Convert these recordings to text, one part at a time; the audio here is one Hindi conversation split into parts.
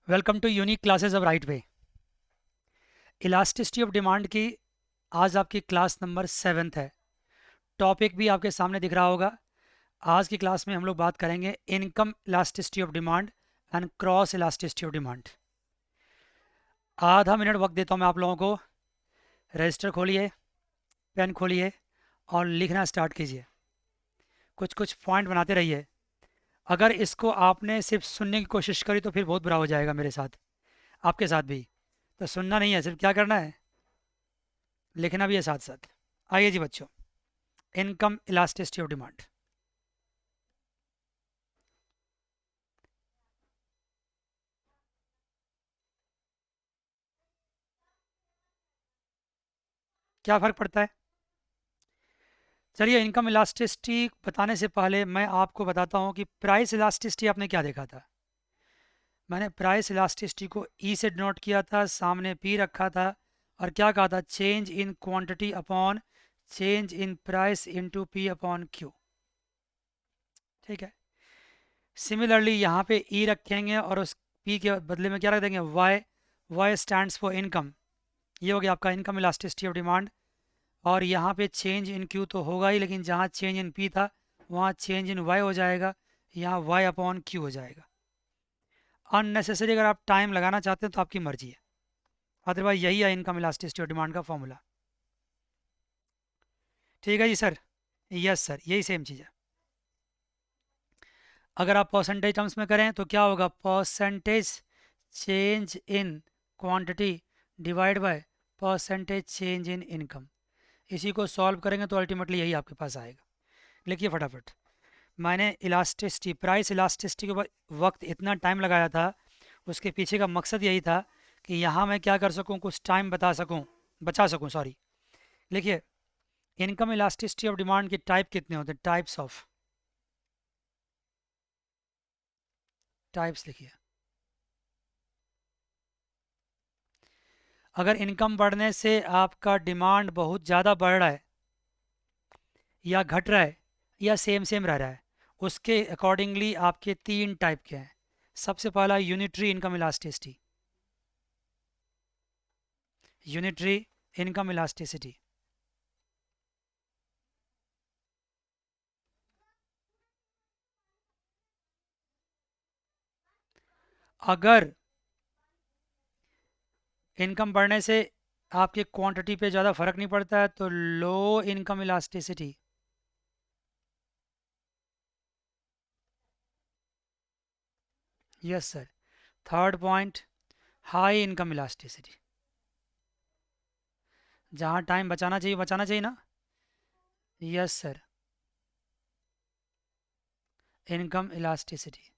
Welcome to unique classes of right way. Elasticity of demand की आज आपकी क्लास नंबर 7th है। टॉपिक भी आपके सामने दिख रहा होगा। आज की क्लास में हम लोग बात करेंगे income elasticity of demand and cross elasticity of demand. आधा मिनट वक्त देता हूँ मैं आप लोगों को। रजिस्टर खोलिए, पेन खोलिए और लिखना स्टार्ट कीजिए। कुछ कुछ पॉइंट बनाते रहिए। अगर इसको आपने सिर्फ सुनने की कोशिश करी तो फिर बहुत बुरा हो जाएगा मेरे साथ, आपके साथ भी। तो सुनना नहीं है, सिर्फ क्या करना है, लिखना भी है साथ साथ। आइए जी बच्चों, इनकम इलास्टिसिटी ऑफ डिमांड। क्या फ़र्क पड़ता है? चलिए, इनकम इलास्टिसिटी बताने से पहले मैं आपको बताता हूँ कि प्राइस इलास्टिसिटी आपने क्या देखा था। मैंने प्राइस इलास्टिसिटी को ई से डिनोट किया था, सामने पी रखा था और क्या कहा था, change in quantity upon change in price into P upon Q. ठीक है। सिमिलरली यहाँ पे ई रखेंगे और उस पी के बदले में क्या रख देंगे, Y. Y stands for income. ये हो गया आपका इनकम इलास्टिसिटी ऑफ डिमांड। और यहाँ पे चेंज इन क्यू तो होगा ही, लेकिन जहाँ चेंज इन पी था वहाँ चेंज इन वाई हो जाएगा, यहाँ वाई अपॉन क्यू हो जाएगा। अननेसेसरी अगर आप टाइम लगाना चाहते हैं तो आपकी मर्जी है, अदरवाइज यही है इनकम इलास्टिसिटी ऑफ डिमांड का फॉर्मूला। ठीक है जी सर? यस सर, यही सेम चीज़ है। अगर आप परसेंटेज टर्म्स में करें तो क्या होगा, percentage change in quantity divide by percentage change in income. इसी को सॉल्व करेंगे तो अल्टीमेटली यही आपके पास आएगा। लिखिए फटाफट। मैंने इलास्टिसिटी, प्राइस इलास्टिसिटी के ऊपर वक्त इतना टाइम लगाया था, उसके पीछे का मकसद यही था कि यहाँ मैं क्या कर सकूँ, कुछ टाइम बचा सकूँ, सॉरी। लिखिए, इनकम इलास्टिसिटी ऑफ डिमांड के टाइप कितने होते हैं, टाइप्स लिखिए। अगर इनकम बढ़ने से आपका डिमांड बहुत ज़्यादा बढ़ रहा है या घट रहा है या सेम सेम रह रहा है, उसके अकॉर्डिंगली आपके 3 टाइप के हैं। सबसे पहला unitary income elasticity. Unitary income elasticity. अगर इनकम बढ़ने से आपकी क्वांटिटी पे ज़्यादा फर्क नहीं पड़ता है तो low income elasticity. Yes sir. Third point, high income elasticity. जहाँ टाइम बचाना चाहिए ना। Yes sir. Income elasticity,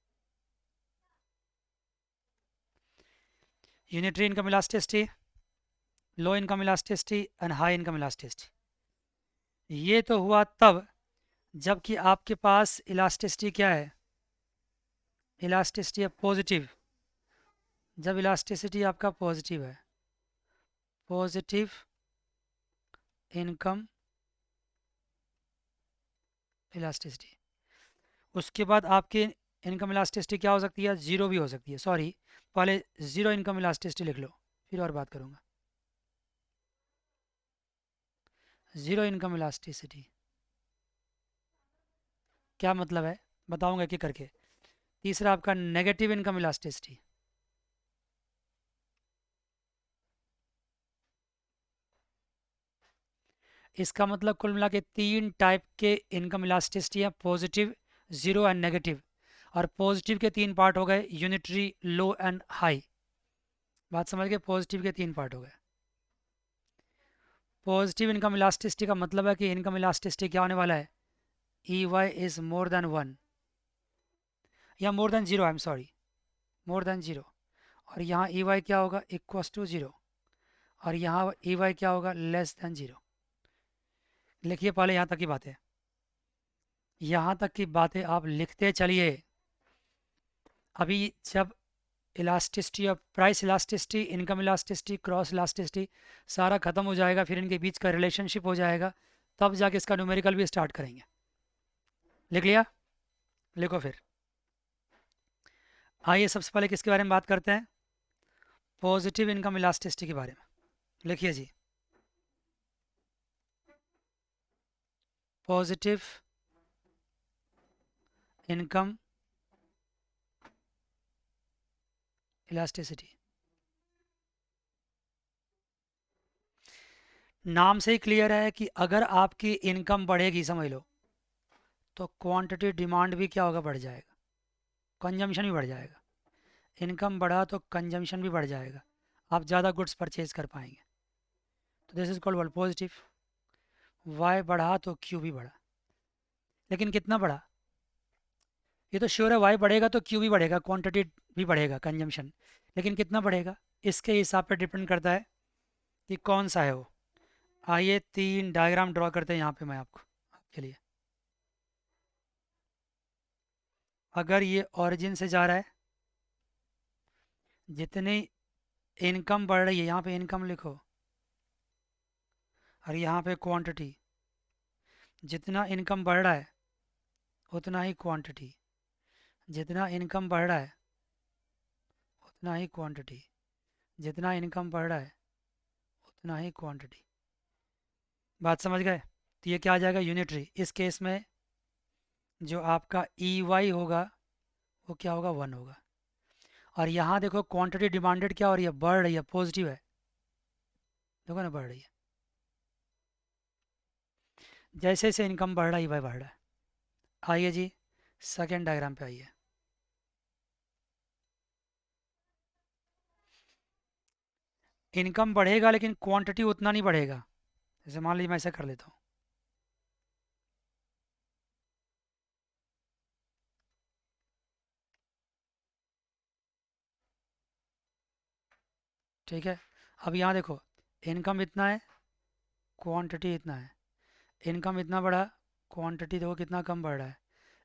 unitary income elasticity, low income elasticity and high income elasticity. ये तो हुआ तब जबकि आपके पास इलास्टिसिटी क्या है, इलास्टिसिटी है पॉजिटिव। जब इलास्टिसिटी आपका पॉजिटिव है, पॉजिटिव इनकम इलास्टिसिटी, उसके बाद आपकी इनकम इलास्टिसिटी क्या हो सकती है, ज़ीरो भी हो सकती है। सॉरी, पहले ज़ीरो इनकम इलास्टिसिटी लिख लो, फिर और बात करूँगा। ज़ीरो इनकम इलास्टिसिटी क्या मतलब है, बताऊँगा एक एक करके। तीसरा आपका नेगेटिव इनकम इलास्टिसिटी। इसका मतलब कुल मिला के 3 टाइप के इनकम इलास्टिसिटी है, पॉजिटिव, ज़ीरो एंड नेगेटिव। और पॉजिटिव के 3 पार्ट हो गए, यूनिटरी, लो एंड हाई। बात समझ गए, पॉजिटिव के 3 पार्ट हो गए। पॉजिटिव इनकम इलास्टिसिटी का मतलब है कि इनकम इलास्टिसिटी क्या होने वाला है, E Y is more than 1 या more than 0, I am sorry, more than 0। और यहाँ ई वाई क्या होगा, इक्वस टू 0। और यहाँ ई वाई क्या होगा, लेस देन 0। लिखिए पहले यहाँ तक की बातें, यहाँ तक की बातें आप लिखते चलिए। अभी जब इलास्टिसिटी और price elasticity, income elasticity, cross elasticity सारा ख़त्म हो जाएगा, फिर इनके बीच का रिलेशनशिप हो जाएगा, तब जाके इसका न्यूमेरिकल भी स्टार्ट करेंगे। लिख लिया? लिखो फिर। आइए सबसे पहले किसके बारे में बात करते हैं, पॉजिटिव इनकम इलास्टिसिटी के बारे में लिखिए जी। पॉजिटिव इनकम इलास्टिसिटी, नाम से ही क्लियर है कि अगर आपकी इनकम बढ़ेगी, समझ लो, तो क्वांटिटी डिमांड भी क्या होगा, बढ़ जाएगा, कंजम्पशन भी बढ़ जाएगा। इनकम बढ़ा तो कंजम्पशन भी बढ़ जाएगा, आप ज़्यादा गुड्स परचेज कर पाएंगे। तो this is called word positive. Y बढ़ा तो क्यू भी बढ़ा, लेकिन कितना बढ़ा, ये तो श्योर है, वाई बढ़ेगा तो क्यू भी बढ़ेगा, क्वांटिटी भी बढ़ेगा, कंजम्पशन, लेकिन कितना बढ़ेगा इसके हिसाब पे डिपेंड करता है कि कौन सा है वो। आइए 3 डायग्राम ड्रॉ करते हैं यहाँ पे मैं आपको आपके लिए। अगर ये ओरिजिन से जा रहा है, जितनी इनकम बढ़ रही है, यहाँ पे इनकम लिखो, और यहाँ पे क्वांटिटी, जितना इनकम बढ़ रहा है उतना ही क्वांटिटी, जितना इनकम बढ़ रहा है उतना ही क्वांटिटी, जितना इनकम बढ़ रहा है उतना ही क्वांटिटी। बात समझ गए? तो ये क्या आ जाएगा, यूनिटरी। इस केस में जो आपका ई वाई होगा वो क्या होगा, 1 होगा। और यहाँ देखो क्वांटिटी डिमांडेड क्या हो रही है, बढ़ रही है, पॉजिटिव है, देखो ना बढ़ रही है। जैसे जैसे इनकम बढ़ रहा है ई वाई बढ़ रहा है। आइए जी सेकेंड डायग्राम पे आइए। इनकम बढ़ेगा लेकिन क्वांटिटी उतना नहीं बढ़ेगा। जैसे मान लीजिए मैं ऐसा कर लेता हूँ, ठीक है। अब यहाँ देखो, इनकम इतना है, क्वांटिटी इतना है, इनकम इतना बढ़ा, क्वांटिटी देखो कितना कम बढ़ रहा है,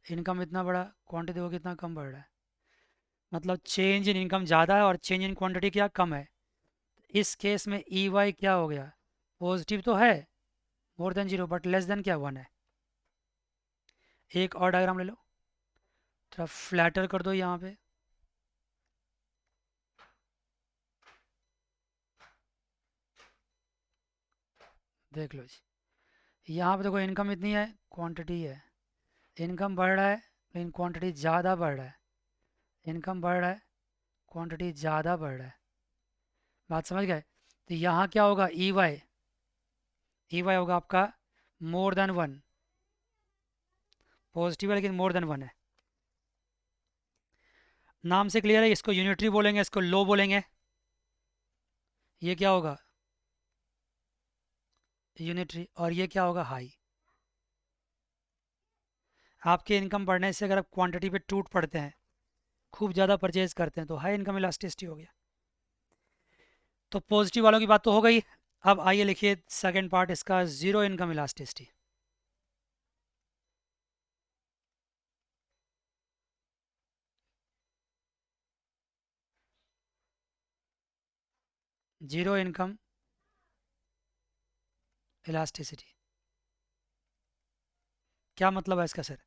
इनकम इतना बढ़ा, क्वांटिटी देखो कितना कम बढ़ रहा है। मतलब चेंज इन इनकम ज़्यादा है और चेंज इन क्वांटिटी क्या, कम है। इस केस में ई वाई क्या हो गया, पॉजिटिव तो है, more than zero, but less than क्या, 1 है। एक और डायग्राम ले लो, थोड़ा फ्लैटर कर दो यहाँ पे, देख लो जी। यहाँ पे देखो इनकम इतनी है, क्वांटिटी है, इनकम बढ़ रहा है लेकिन क्वांटिटी ज़्यादा बढ़ रहा है, इनकम बढ़ रहा है, क्वांटिटी ज़्यादा बढ़ रहा है। बात समझ गए? तो यहाँ क्या होगा, ई वाई होगा आपका मोर देन 1, पॉजिटिव है लेकिन मोर देन 1 है। नाम से क्लियर है, इसको यूनिटरी बोलेंगे, इसको लो बोलेंगे। ये क्या होगा, यूनिटरी, और ये क्या होगा, हाई। आपके इनकम बढ़ने से अगर आप क्वांटिटी पे टूट पड़ते हैं, खूब ज़्यादा परचेज करते हैं, तो हाई इनकम इलास्टिसिटी हो गया। तो पॉजिटिव वालों की बात तो हो गई। अब आइए लिखिए सेकंड पार्ट इसका, zero income elasticity. Zero income elasticity क्या मतलब है इसका सर?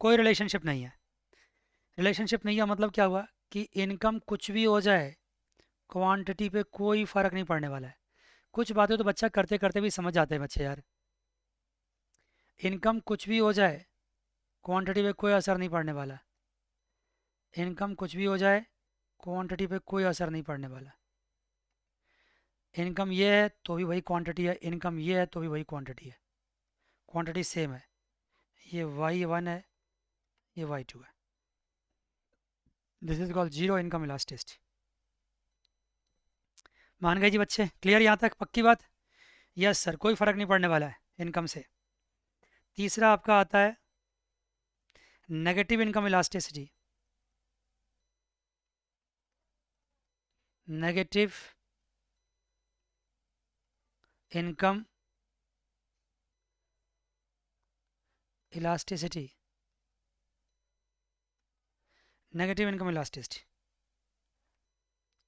कोई रिलेशनशिप नहीं है। रिलेशनशिप नहीं है मतलब क्या हुआ कि इनकम कुछ भी हो जाए, क्वांटिटी पे कोई फ़र्क नहीं पड़ने वाला है। कुछ बातें तो बच्चा करते करते भी समझ जाते हैं बच्चे यार। इनकम कुछ भी हो जाए, क्वांटिटी पे कोई असर नहीं पड़ने वाला। इनकम कुछ भी हो जाए, क्वांटिटी पे कोई असर नहीं पड़ने वाला। इनकम ये है तो भी वही क्वांटिटी है, इनकम ये है तो भी वही क्वांटिटी है, क्वांटिटी सेम है। ये y1 है, ये y2 है। This is called zero income elasticity. मान गए जी बच्चे, क्लियर यहाँ तक, पक्की बात? यस सर, कोई फ़र्क नहीं पड़ने वाला है इनकम से। तीसरा आपका आता है negative income elasticity. Negative income elasticity, negative income elasticity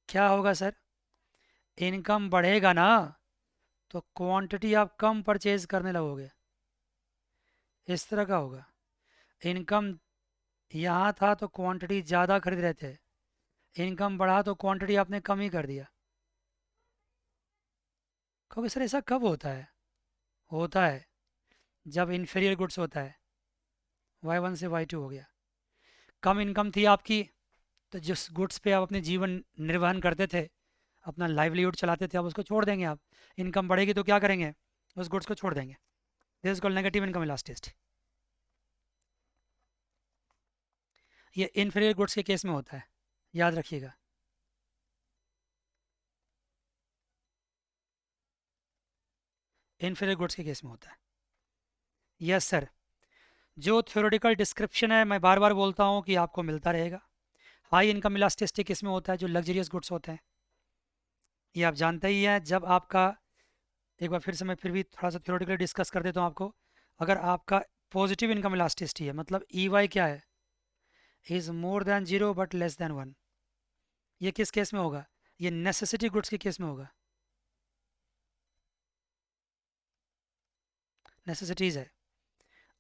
क्या होगा सर? इनकम बढ़ेगा ना, तो क्वांटिटी आप कम परचेज करने लगोगे, इस तरह का होगा। इनकम यहाँ था तो क्वांटिटी ज़्यादा खरीद रहे थे, इनकम बढ़ा तो क्वांटिटी आपने कम ही कर दिया। क्योंकि सर ऐसा कब होता है जब इन्फीरियर गुड्स होता है। Y1 से Y2 हो गया। कम इनकम थी आपकी, तो जिस गुड्स पे आप अपने जीवन निर्वहन करते थे, अपना लाइवलीहुड चलाते थे, आप उसको छोड़ देंगे। आप इनकम बढ़ेगी तो क्या करेंगे, उस गुड्स को छोड़ देंगे। This is called negative income elasticity. ये इन्फीरियर गुड्स के केस में होता है, याद रखिएगा। इन्फीरियर गुड्स के केस में होता है। Yes sir. जो थ्योरेटिकल डिस्क्रिप्शन है, मैं बार बार बोलता हूँ कि आपको मिलता रहेगा। हाई इनकम इलास्टिसिटी किस में होता है, जो लग्जरियस गुड्स होते हैं। ये आप जानते ही हैं। जब आपका, एक बार फिर से मैं फिर भी थोड़ा सा थ्योरेटिकली डिस्कस कर देता हूँ आपको। अगर आपका पॉजिटिव इनकम इलास्टिसिटी है, मतलब ई वाई क्या है, is more than zero but less than one. ये किस केस में होगा, ये नेसेसिटी गुड्स के केस में होगा। नेसेसिटीज़ है।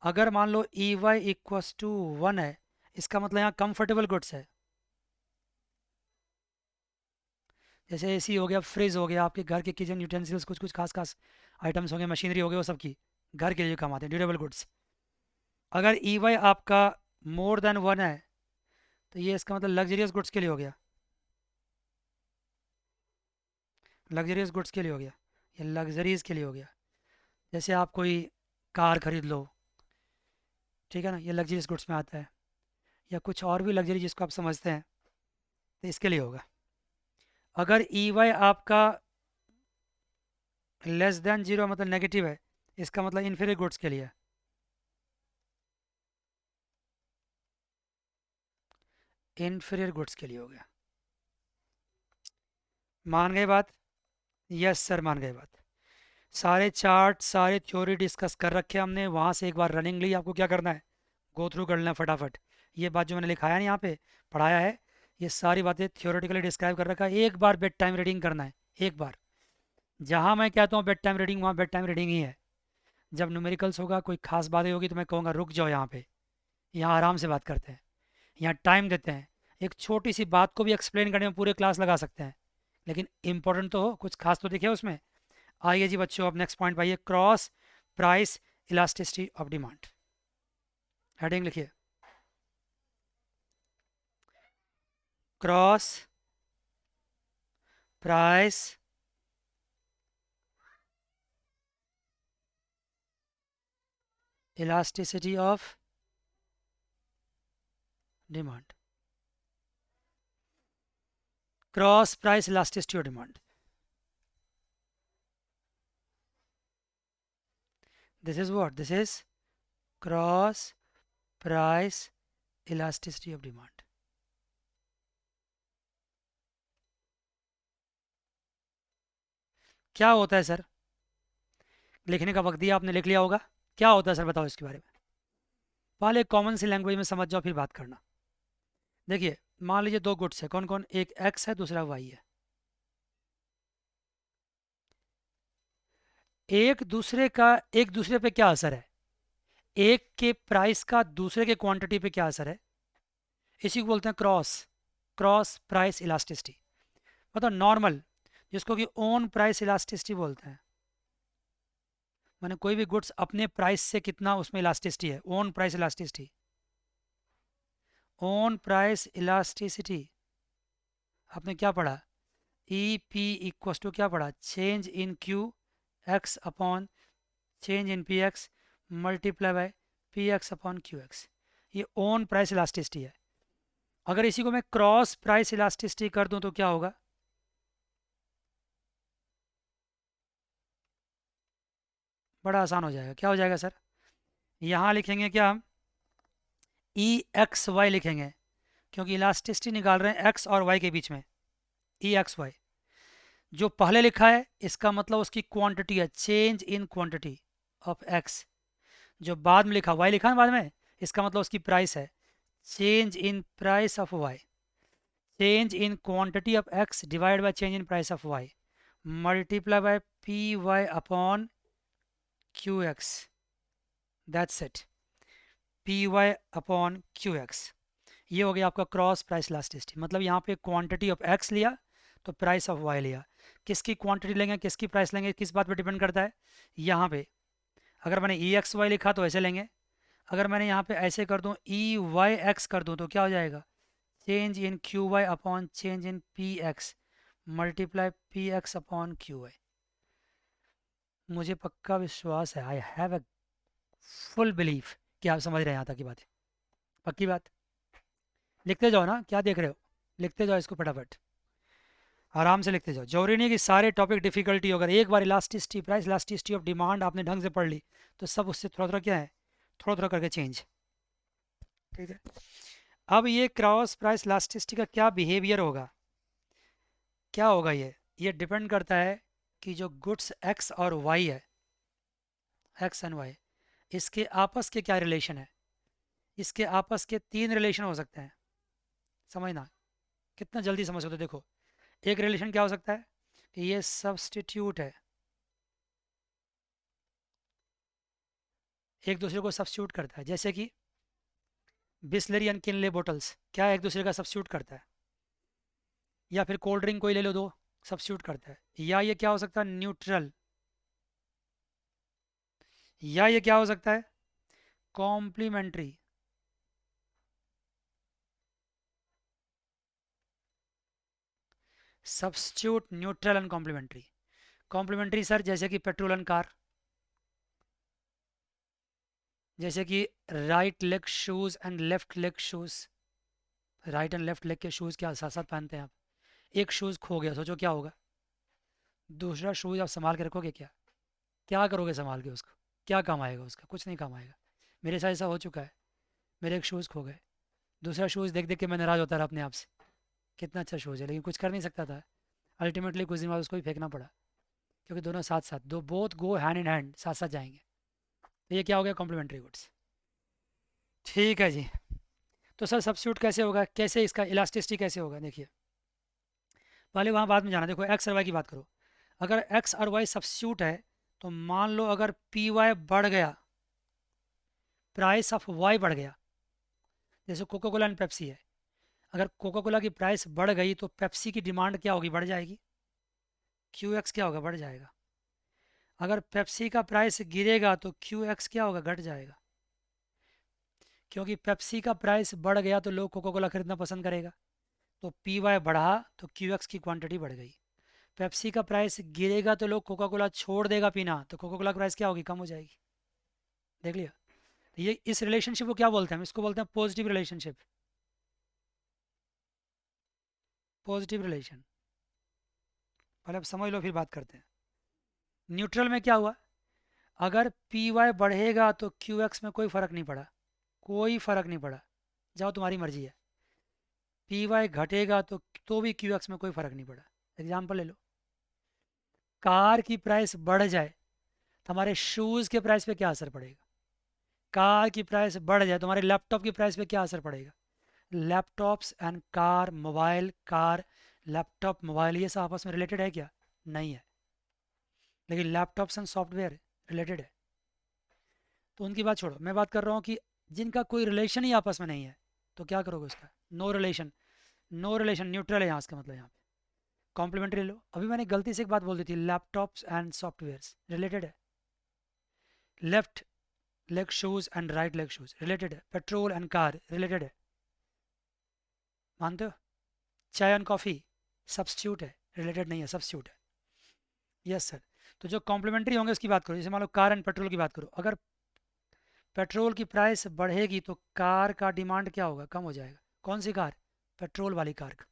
अगर मान लो E Y equals to one है, इसका मतलब यहाँ कंफर्टेबल गुड्स है। जैसे एसी हो गया, फ्रिज हो गया, आपके घर के किचन यूटेंसिल्स, कुछ कुछ खास खास आइटम्स हो गए, मशीनरी हो गई, वो सब की घर के लिए काम आते हैं, ड्यूरेबल गुड्स। अगर ई वाई आपका मोर देन वन है, तो ये इसका मतलब लग्जरियस गुड्स के लिए हो गया। लग्जरियस गुड्स के लिए हो गया, ये लग्जरीज के लिए हो गया। जैसे आप कोई कार खरीद लो, ठीक है ना, ये लग्जरियस गुड्स में आता है। या कुछ और भी लग्जरी जिसको आप समझते हैं, तो इसके लिए होगा। अगर ई वाई आपका लेस देन जीरो मतलब नेगेटिव है, इसका मतलब इन्फीरियर गुड्स के लिए है। इन्फीरियर गुड्स के लिए हो गया। मान गए बात? यस सर, मान गए बात। सारे चार्ट, सारे थ्योरी डिस्कस कर रखे हमने, वहाँ से एक बार रनिंग ली। आपको क्या करना है, गो थ्रू कर लेना फटाफट। ये बात जो मैंने लिखाया है ना यहाँ पे, पढ़ाया है, ये सारी बातें थ्योरेटिकली डिस्क्राइब कर रखा है। एक बार बेड टाइम रीडिंग करना है, एक बार। जहाँ मैं कहता हूँ बेड टाइम रीडिंग, वहाँ बेड टाइम रीडिंग ही है। जब न्यूमेरिकल्स होगा, कोई खास बातें होगी, तो मैं कहूँगा रुक जाओ यहाँ पे, यहाँ आराम से बात करते हैं, यहाँ टाइम देते हैं। एक छोटी सी बात को भी एक्सप्लेन करने में पूरे क्लास लगा सकते हैं, लेकिन इंपॉर्टेंट तो हो, कुछ खास तो दिखे उसमें। आइए जी बच्चों, अब नेक्स्ट पॉइंट पाइए, cross price elasticity of demand. Heading लिखिए, cross price elasticity of demand. Cross price elasticity of demand, this is what, this is cross price elasticity of demand. क्या होता है सर? लिखने का वक्त दिया, आपने लिख लिया होगा। क्या होता है सर, बताओ इसके बारे में। पहले कॉमन सी लैंग्वेज में समझ जाओ, फिर बात करना। देखिए, मान लीजिए दो गुड्स है, कौन कौन, एक एक्स है, दूसरा वाई है। एक दूसरे पे क्या असर है, एक के प्राइस का दूसरे के क्वांटिटी पे क्या असर है, इसी को बोलते हैं क्रॉस, क्रॉस प्राइस इलास्टिसिटी। मतलब नॉर्मल, जिसको कि ओन प्राइस इलास्टिसिटी बोलते हैं। माने कोई भी गुड्स अपने प्राइस से कितना उसमें इलास्टिसिटी है, own price elasticity. Own price elasticity आपने क्या पढ़ा, ई पी इक्वस टू क्या पढ़ा, change in Q x upon change in P X multiply by P X upon Q X. ये ओन प्राइस इलास्टिसिटी है। अगर इसी को मैं क्रॉस प्राइस इलास्टिसिटी कर दूं तो क्या होगा, बड़ा आसान हो जाएगा। क्या हो जाएगा सर, यहाँ लिखेंगे क्या हम, ई एक्स वाई लिखेंगे, क्योंकि इलास्टिसिटी निकाल रहे हैं एक्स और वाई के बीच में। ई एक्स वाई, जो पहले लिखा है इसका मतलब उसकी क्वांटिटी है, change in quantity of x. जो बाद में लिखा, वाई लिखा है बाद में, इसका मतलब उसकी प्राइस है, change in price of Y. Change in quantity of X divide by change in price of Y multiply by P Y upon Q X. That's it, P Y upon Q X. ये हो गया आपका क्रॉस प्राइस इलास्टिसिटी, मतलब यहाँ पे क्वांटिटी ऑफ एक्स लिया तो प्राइस ऑफ वाई लिया। किसकी क्वांटिटी लेंगे किसकी प्राइस लेंगे किस बात पे डिपेंड करता है, यहाँ पे अगर मैंने ई एक्स वाई लिखा तो ऐसे लेंगे, अगर मैंने यहाँ पे ऐसे कर दूँ ई वाई एक्स कर दूँ तो क्या हो जाएगा, change in Q Y upon change in P X multiply P X upon Q Y. मुझे पक्का विश्वास है, I have a full belief कि आप समझ रहे हैं यहाँ तक की बात, पक्की बात। लिखते जाओ ना, क्या देख रहे हो, लिखते जाओ इसको फटाफट, आराम से लिखते जाओ। जरूरी नहीं कि सारे टॉपिक डिफिकल्टी, अगर एक बार elasticity price elasticity of demand आपने ढंग से पढ़ ली तो सब उससे थोड़ा थोड़ा क्या है, थोड़ा थोड़ा करके चेंज। ठीक है, अब ये क्रॉस प्राइस इलास्टिसिटी का क्या बिहेवियर होगा, क्या होगा, ये डिपेंड करता है कि जो गुड्स एक्स और वाई है, एक्स एंड वाई, इसके आपस के क्या रिलेशन है। इसके आपस के तीन रिलेशन हो सकते हैं, समझना कितना जल्दी समझ सकते हो। देखो, एक रिलेशन क्या हो सकता है कि ये सब्सटीट्यूट है, एक दूसरे को सब्स्टिट्यूट करता है, जैसे कि बिस्लरी एंड किनले बोटल्स क्या एक दूसरे का सब्स्टिट्यूट करता है, या फिर कोल्ड ड्रिंक कोई ले लो दो, सब्स्टिट्यूट करता है। या ये क्या हो सकता है, न्यूट्रल, या ये क्या हो सकता है, complementary. Substitute, neutral and complementary. कॉम्प्लीमेंट्री सर जैसे कि पेट्रोल एंड कार, जैसे कि right leg shoes and left leg shoes, right and left leg के शूज़ क्या साथ साथ पहनते हैं आप, एक शूज़ खो गया सोचो क्या होगा, दूसरा शूज़ आप संभाल के रखोगे क्या, क्या करोगे संभाल के उसको, क्या काम आएगा उसका, कुछ नहीं काम आएगा। मेरे साथ ऐसा हो चुका है, मेरे एक शूज़ खो गए, दूसरा शूज़ देख देख के मैं नाराज़ होता रहा अपने आप से, कितना अच्छा शूज़ है लेकिन कुछ कर नहीं सकता था। अल्टीमेटली कुछ दिन बाद उसको ही फेंकना पड़ा, क्योंकि दोनों साथ साथ, दो both go hand in hand, साथ साथ जाएंगे। तो ये क्या हो गया, कॉम्प्लीमेंट्री गुड्स। ठीक है जी। तो सर सब्स्टिट्यूट कैसे होगा, कैसे इसका इलास्टिसिटी कैसे होगा, देखिए पहले वहाँ बाद में जाना। देखो एक्स और वाई की बात करो, अगर एक्स और वाई सब्स्टिट्यूट है तो मान लो अगर पी वाई बढ़ गया, प्राइस ऑफ वाई बढ़ गया, जैसे कोका कोला एंड पेप्सी है, अगर कोका कोला की प्राइस बढ़ गई तो पेप्सी की डिमांड क्या होगी, बढ़ जाएगी, क्यू एक्स क्या होगा, बढ़ जाएगा। अगर पेप्सी का प्राइस गिरेगा तो क्यू एक्स क्या होगा, घट जाएगा, क्योंकि पेप्सी का प्राइस बढ़ गया तो लोग कोका कोला खरीदना पसंद करेगा, तो पी वाई बढ़ा तो क्यू एक्स की क्वांटिटी बढ़ गई। पेप्सी का प्राइस गिरेगा तो लोग कोका कोला छोड़ देगा पीना, तो कोका कोला का प्राइस क्या होगी, कम हो जाएगी। देख लिया, तो ये इस रिलेशनशिप को क्या बोलते हैं, हम इसको बोलते हैं पॉजिटिव रिलेशनशिप, पॉजिटिव रिलेशन। पहले आप समझ लो फिर बात करते हैं। न्यूट्रल में क्या हुआ, अगर पी वाई बढ़ेगा तो क्यू एक्स में कोई फ़र्क नहीं पड़ा, कोई फ़र्क नहीं पड़ा, जाओ तुम्हारी मर्जी है। पी वाई घटेगा तो भी क्यू एक्स में कोई फ़र्क नहीं पड़ा। एग्जाम्पल ले लो, कार की प्राइस बढ़ जाए तो हमारे शूज़ के प्राइस पे क्या असर पड़ेगा, कार की प्राइस बढ़ जाए तो हमारे लैपटॉप की प्राइस पे क्या असर पड़ेगा। Laptops and car, mobile car, laptop mobile, ये सब आपस में रिलेटेड है क्या, नहीं है, लेकिन लैपटॉप्स एंड सॉफ्टवेयर रिलेटेड है। तो उनकी बात छोड़ो, मैं बात कर रहा हूँ कि जिनका कोई रिलेशन ही आपस में नहीं है, तो क्या करोगे उसका, no relation, no relation neutral है यहाँ, इसका मतलब यहाँ पे कॉम्प्लीमेंट्री लो। अभी मैंने गलती से एक बात बोल दी थी, लैपटॉप्स एंड सॉफ्टवेयर्स रिलेटेड है, left leg shoes and right leg shoes related है, पेट्रोल एंड कार रिलेटेड है, मानते हो। चाय एंड कॉफ़ी सब्स्टिट्यूट है, रिलेटेड नहीं है, सब्स्टिट्यूट है। Yes sir. तो जो कॉम्प्लीमेंट्री होंगे उसकी बात करो, जैसे मान लो कार एंड पेट्रोल की बात करो, अगर पेट्रोल की प्राइस बढ़ेगी तो कार का डिमांड क्या होगा, कम हो जाएगा। कौन सी कार, पेट्रोल वाली कार का।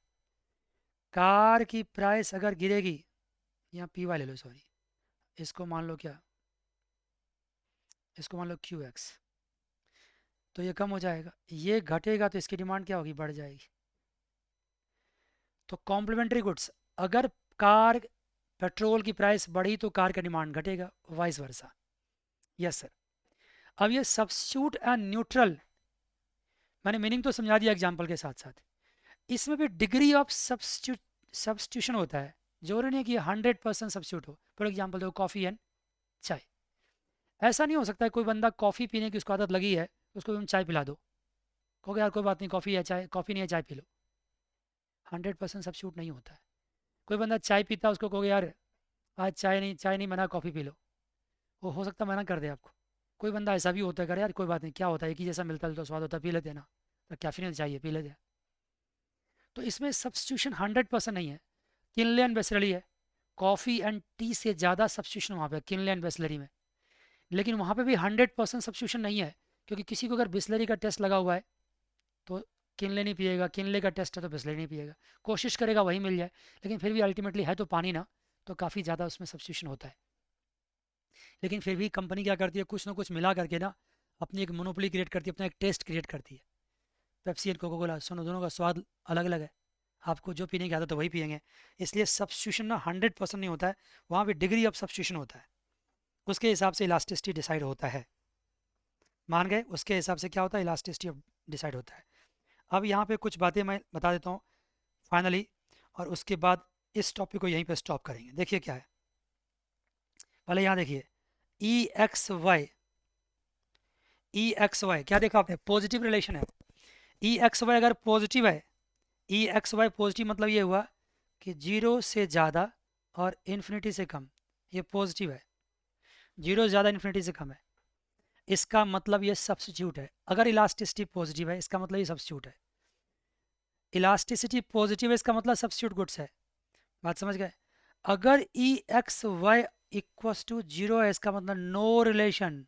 कार की प्राइस अगर गिरेगी, यहाँ पी वाई ले लो सॉरी, इसको मान लो क्या, इसको मान लो क्यू एक्स, तो ये कम हो जाएगा, ये घटेगा तो इसकी डिमांड क्या होगी, बढ़ जाएगी। तो कॉम्प्लीमेंट्री गुड्स, अगर कार पेट्रोल की प्राइस बढ़ी तो कार का डिमांड घटेगा, वाइस वर्सा। Yes sir. अब ये सब्स्टिट्यूट एंड न्यूट्रल, मैंने मीनिंग तो समझा दिया एग्जांपल के साथ साथ, इसमें भी डिग्री ऑफ सब्स्टिट्यूशन होता है, जरूरी नहीं है कि 100% सब्स्टिट्यूट हो। फॉर एग्जांपल देखो, कॉफ़ी एंड चाय, ऐसा नहीं हो सकता है कोई बंदा कॉफ़ी पीने की उसको आदत लगी है उसको तुम चाय पिला दो, कहोगे यार कोई बात नहीं, कॉफ़ी है चाय, कॉफ़ी नहीं है चाय पी लो। 100% सब्स्टिट्यूट नहीं होता है। कोई बंदा चाय पीता है, उसको कहोगे यार आज चाय नहीं मना, कॉफ़ी पी लो, वो हो सकता है मना कर दे आपको। कोई बंदा ऐसा भी होता है, करे यार कोई बात नहीं, क्या होता है, एक ही जैसा मिलता जुलता स्वाद होता है, पी लेते हैं ना, तो कैफीन चाहिए पी लेते हैं। तो इसमें सब्स्टिट्यूशन 100% नहीं है। किनले एंड बेसलरी है, कॉफ़ी एंड टी से ज़्यादा सब्स्टिट्यूशन वहाँ पे किनले एंड बेसलरी में। लेकिन वहाँ पे भी 100% सब्स्टिट्यूशन नहीं है, क्योंकि किसी को अगर बिसलरी का टेस्ट लगा हुआ है तो किनले नहीं पिएगा, किनले का टेस्ट है तो बिसलरी नहीं पिएगा, कोशिश करेगा वही मिल जाए। लेकिन फिर भी अल्टीमेटली है तो पानी ना, तो काफ़ी ज़्यादा उसमें सब्स्टिट्यूशन होता है। लेकिन फिर भी कंपनी क्या करती है, कुछ ना कुछ मिला करके ना अपनी एक मोनोपोली क्रिएट करती है, अपना एक टेस्ट क्रिएट करती है। पेप्सी एंड कोका कोला, सुनो दोनों का स्वाद अलग अलग है, आपको जो पीने की आदत है वही पियेंगे। इसलिए सब्स्टिट्यूशन ना 100% नहीं होता है, वहाँ पे डिग्री ऑफ सब्स्टिट्यूशन होता है, उसके हिसाब से इलास्टिसिटी डिसाइड होता है। मान गए, उसके हिसाब से क्या होता है, इलास्टिसिटी डिसाइड होता है। अब यहाँ पे कुछ बातें मैं बता देता हूँ फाइनली, और उसके बाद इस टॉपिक को यहीं पे स्टॉप करेंगे। देखिए क्या है, पहले यहाँ देखिए ई एक्स वाई क्या देखा आपने, पॉजिटिव रिलेशन है। ई एक्स वाई अगर पॉजिटिव है, ई एक्स वाई पॉजिटिव मतलब ये हुआ कि जीरो से ज़्यादा और इन्फिनिटी से कम, ये पॉजिटिव है। जीरो से ज़्यादा इन्फिनिटी से कम है, इसका मतलब ये सब्स्टिट्यूट है। अगर इलास्टिसिटी पॉजिटिव है, इसका मतलब ये सब्स्टिट्यूट है। इलास्टिसिटी पॉजिटिव है, इसका मतलब सब्स्टिट्यूट गुड्स है। बात समझ गए। अगर E X Y equals to zero है, इसका मतलब नो रिलेशन,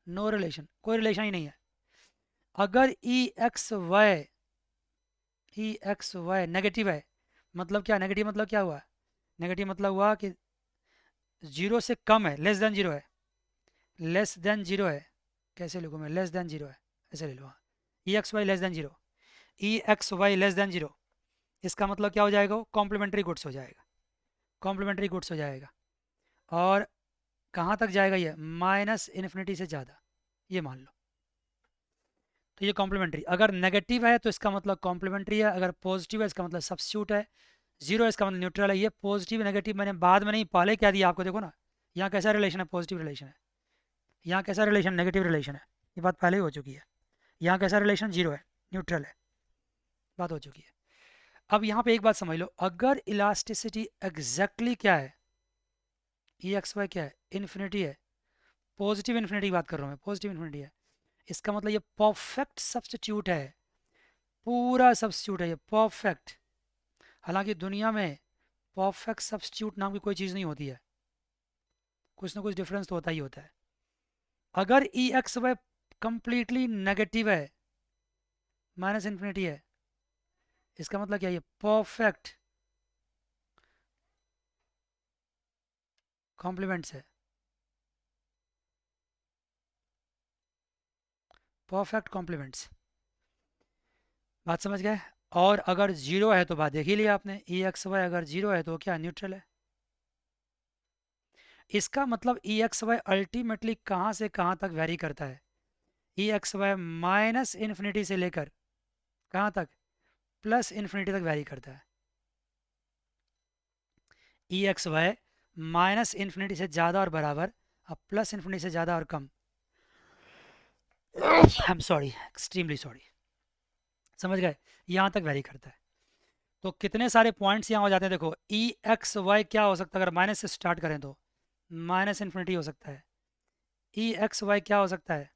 नो रिलेशन, कोई रिलेशन ही नहीं है। अगर ई एक्स वाई नेगेटिव है, मतलब क्या, नेगेटिव मतलब क्या हुआ, नेगेटिव मतलब हुआ कि जीरो से कम है, लेस देन जीरो है, लेस देन जीरो है। कैसे लिखूँ मैं, लेस देन जीरो है, ऐसे ले लो। हाँ, E X Y less than zero, E X Y less than zero, इसका मतलब क्या हो जाएगा, वो कॉम्प्लीमेंट्री गुड्स हो जाएगा, कॉम्प्लीमेंट्री गुड्स हो जाएगा। और कहाँ तक जाएगा ये, माइनस इन्फिनिटी से ज़्यादा, ये मान लो। तो ये कॉम्प्लीमेंट्री, अगर नेगेटिव है तो इसका मतलब कॉम्प्लीमेंट्री है, अगर पॉजिटिव है इसका मतलब सब्स्टिट्यूट है, जीरो है इसका मतलब न्यूट्रल है। ये पॉजिटिव नेगेटिव मैंने बाद में नहीं, पहले क्या दिया आपको, देखो ना यहाँ कैसा रिलेशन है, पॉजिटिव रिलेशन है, यहाँ कैसा रिलेशन, नेगेटिव रिलेशन है, ये बात पहले ही हो चुकी है। यहाँ कैसा रिलेशन, जीरो है, न्यूट्रल है, बात हो चुकी है। अब यहाँ पे एक बात समझ लो, अगर इलास्टिसिटी एग्जैक्टली क्या है, ई एक्स वाई क्या है, इन्फिनिटी है, पॉजिटिव इन्फिनिटी की बात कर रहा हूँ मैं, पॉजिटिव इन्फिनिटी है, इसका मतलब ये परफेक्ट सब्स्टिट्यूट है, पूरा सब्स्टिट्यूट है ये, परफेक्ट। हालांकि दुनिया में परफेक्ट सब्स्टिट्यूट नाम की कोई चीज़ नहीं होती है, कुछ ना कुछ डिफरेंस तो होता ही होता है। अगर E X Y completely negative है, माइनस इन्फिनिटी है, इसका मतलब क्या है, ये परफेक्ट कॉम्प्लीमेंट्स है, परफेक्ट कॉम्प्लीमेंट्स। बात समझ गए। और अगर जीरो है तो बात देख ही लिया आपने, ई एक्स वाई अगर जीरो है तो क्या, न्यूट्रल है। इसका मतलब ई एक्स वाई अल्टीमेटली कहाँ से कहाँ तक वेरी करता है, ई एक्स वाई माइनस इन्फिनिटी से लेकर कहाँ तक, प्लस इन्फिनिटी तक वेरी करता है। ई एक्स वाई माइनस इन्फिनिटी से ज़्यादा और बराबर, अब प्लस इन्फिनिटी से ज़्यादा और कम, I am sorry, extremely sorry, समझ गए, यहाँ तक वेरी करता है। तो कितने सारे पॉइंट्स यहाँ हो जाते हैं, देखो ई एक्स वाई क्या हो सकता है, अगर माइनस से स्टार्ट करें तो माइनस इन्फिनिटी हो सकता है। ई एक्स वाई क्या हो सकता है,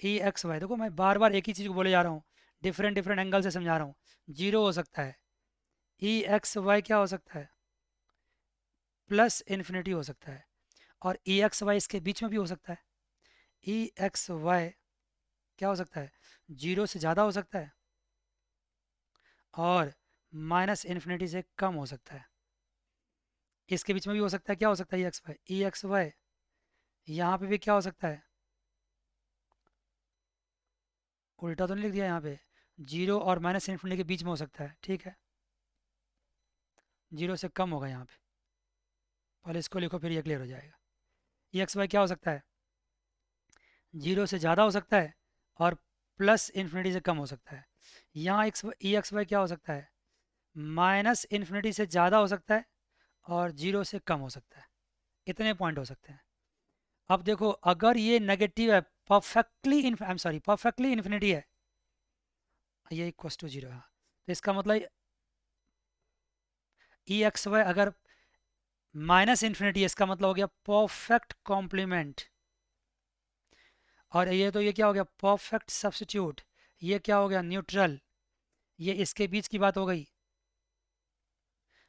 ई एक्स वाई, देखो मैं बार बार एक ही चीज़ को बोले जा रहा हूँ, डिफरेंट डिफरेंट एंगल से समझा रहा हूँ। जीरो हो सकता है, ई एक्स वाई क्या हो सकता है, प्लस इन्फिनिटी हो सकता है, और ई एक्स वाई इसके बीच में भी हो सकता है। ई एक्स वाई क्या हो सकता है, जीरो से ज़्यादा हो सकता है और माइनस इन्फिनिटी से कम हो सकता है। इसके बीच में भी हो सकता है, क्या हो सकता है, ई एक्स वाई यहाँ पे भी क्या हो सकता है, उल्टा तो नहीं लिख दिया यहाँ पे, जीरो और माइनस इन्फिनिटी के बीच में हो सकता है, ठीक है, जीरो से कम होगा यहाँ पे, पहले इसको लिखो फिर ये क्लियर हो जाएगा। ई एक्स वाई क्या हो सकता है, जीरो से ज़्यादा हो सकता है और प्लस इन्फिनिटी से कम हो सकता है। यहाँ ई एक्स वाई क्या हो सकता है, माइनस इन्फिनिटी से ज़्यादा हो सकता है और जीरो से कम हो सकता है। इतने पॉइंट हो सकते हैं। अब देखो अगर ये नेगेटिव है, परफेक्टली इन्फिनिटी है, ये इक्वस टू 0 है। तो इसका मतलब ई एक्स वाई अगर माइनस इन्फिनिटी, इसका मतलब हो गया परफेक्ट कॉम्प्लीमेंट। और ये क्या हो गया, परफेक्ट सब्स्टिट्यूट। ये क्या हो गया, न्यूट्रल। ये इसके बीच की बात हो गई,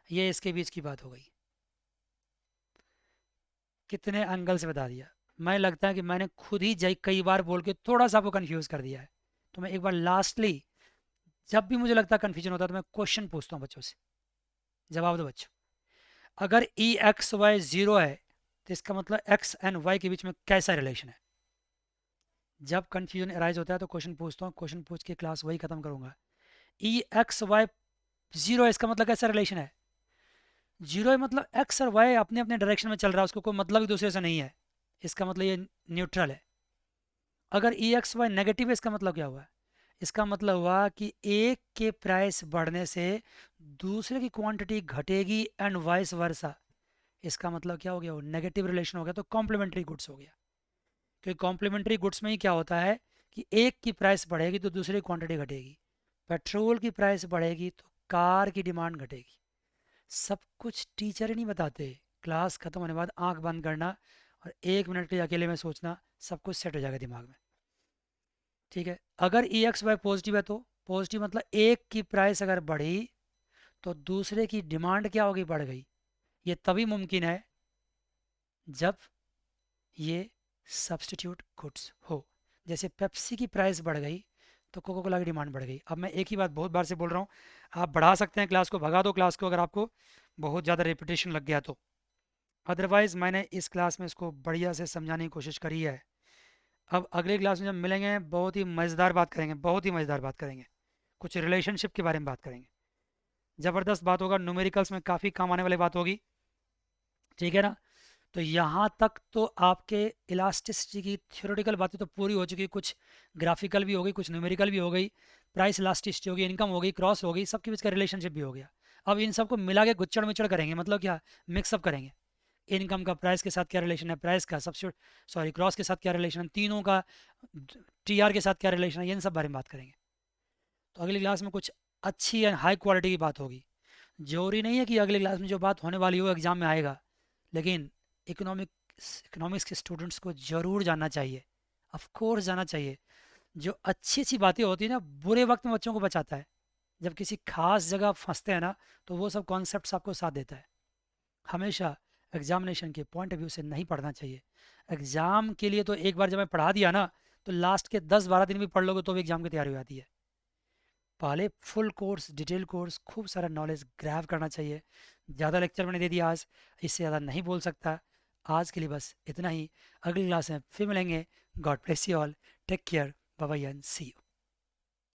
ये इसके बीच की बात हो गई। कितने एंगल से बता दिया। मैं लगता है कि मैंने खुद ही कई बार बोल के थोड़ा सा आपको कंफ्यूज कर दिया है। तो मैं एक बार लास्टली, जब भी मुझे लगता है कन्फ्यूजन होता है तो मैं क्वेश्चन पूछता हूँ बच्चों से, जवाब दो बच्चों। अगर ई एक्स वाई 0 है तो इसका मतलब एक्स एंड वाई के बीच में कैसा रिलेशन है। जब कन्फ्यूजन अराइज होता है तो क्वेश्चन पूछता हूँ, क्वेश्चन पूछ के क्लास वही खत्म करूंगा। ई एक्स वाई 0 है, इसका मतलब कैसा रिलेशन है। 0 है मतलब एक्स और वाई अपने अपने डायरेक्शन में चल रहा है, उसको कोई मतलब ही दूसरे से नहीं है, इसका मतलब ये न्यूट्रल है। अगर ई एक्स वाई नेगेटिव है, इसका मतलब क्या हुआ, इसका मतलब हुआ कि एक के प्राइस बढ़ने से दूसरे की क्वांटिटी घटेगी एंड वाइस वर्सा। इसका मतलब क्या हो गया, वो नेगेटिव रिलेशन हो गया, तो कॉम्प्लीमेंट्री गुड्स हो गया। क्योंकि कॉम्प्लीमेंट्री गुड्स में ही क्या होता है कि एक की प्राइस बढ़ेगी तो दूसरी क्वांटिटी घटेगी। पेट्रोल की प्राइस बढ़ेगी तो कार की डिमांड घटेगी। सब कुछ टीचर ही नहीं बताते, क्लास खत्म होने के बाद आंख बंद करना और 1 मिनट के लिए अकेले में सोचना, सब कुछ सेट हो जाएगा दिमाग में। ठीक है, अगर ई एक्स वाई पॉजिटिव है तो पॉजिटिव मतलब एक की प्राइस अगर बढ़ी तो दूसरे की डिमांड क्या होगी, बढ़ गई। ये तभी मुमकिन है जब ये सब्स्टिट्यूट गुड्स हो। जैसे पेप्सी की प्राइस बढ़ गई तो कोका कोला की डिमांड बढ़ गई। अब मैं एक ही बात बहुत बार से बोल रहा हूँ, आप बढ़ा सकते हैं क्लास को, भगा दो क्लास को अगर आपको बहुत ज़्यादा रिपीटेशन लग गया तो। अदरवाइज़ मैंने इस क्लास में इसको बढ़िया से समझाने की कोशिश करी है। अब अगली क्लास में जब मिलेंगे बहुत ही मज़ेदार बात करेंगे, बहुत ही मज़ेदार बात करेंगे, कुछ रिलेशनशिप के बारे में बात करेंगे। ज़बरदस्त बात होगा, न्यूमेरिकल्स में काफ़ी काम आने वाली बात होगी। ठीक है ना। तो यहाँ तक तो आपके इलास्टिसिटी की थ्योरेटिकल बातें तो पूरी हो चुकी, कुछ ग्राफिकल भी हो गई, कुछ न्यूमेरिकल भी हो गई, प्राइस इलास्टिसिटी हो गई, इनकम हो गई, क्रॉस हो गई, सबके बीच का रिलेशनशिप भी हो गया। अब इन सबको मिला के गुच्चड़ मिचड़ करेंगे, मतलब क्या, मिक्सअप करेंगे। इनकम का प्राइस के साथ क्या रिलेशन है, प्राइस का क्रॉस के साथ क्या रिलेशन है, तीनों का टीआर के साथ क्या रिलेशन है, इन सब बारे में बात करेंगे। तो अगली क्लास में कुछ अच्छी एंड हाई क्वालिटी की बात होगी। जरूरी नहीं है कि अगली क्लास में जो बात होने वाली हो एग्जाम में आएगा, लेकिन इकोनॉमिक्स के स्टूडेंट्स को ज़रूर जानना चाहिए, ऑफ कोर्स जाना चाहिए। जो अच्छी अच्छी बातें होती है ना, बुरे वक्त में बच्चों को बचाता है। जब किसी खास जगह फंसते हैं ना, तो वो सब कॉन्सेप्ट्स आपको साथ देता है। हमेशा एग्जामिनेशन के पॉइंट ऑफ व्यू से नहीं पढ़ना चाहिए। एग्ज़ाम के लिए तो एक बार जब मैं पढ़ा दिया ना, तो लास्ट के 10-12 दिन भी पढ़ लोगे तो भी एग्ज़ाम की तैयारी हो जाती है। पहले फुल कोर्स, डिटेल कोर्स, खूब सारा नॉलेज ग्रैब करना चाहिए। ज़्यादा लेक्चर मैंने दे दिया आज, इससे ज़्यादा नहीं बोल सकता। आज के लिए बस इतना ही, अगली क्लास में फिर मिलेंगे। God bless you all, take care, bye bye and see you.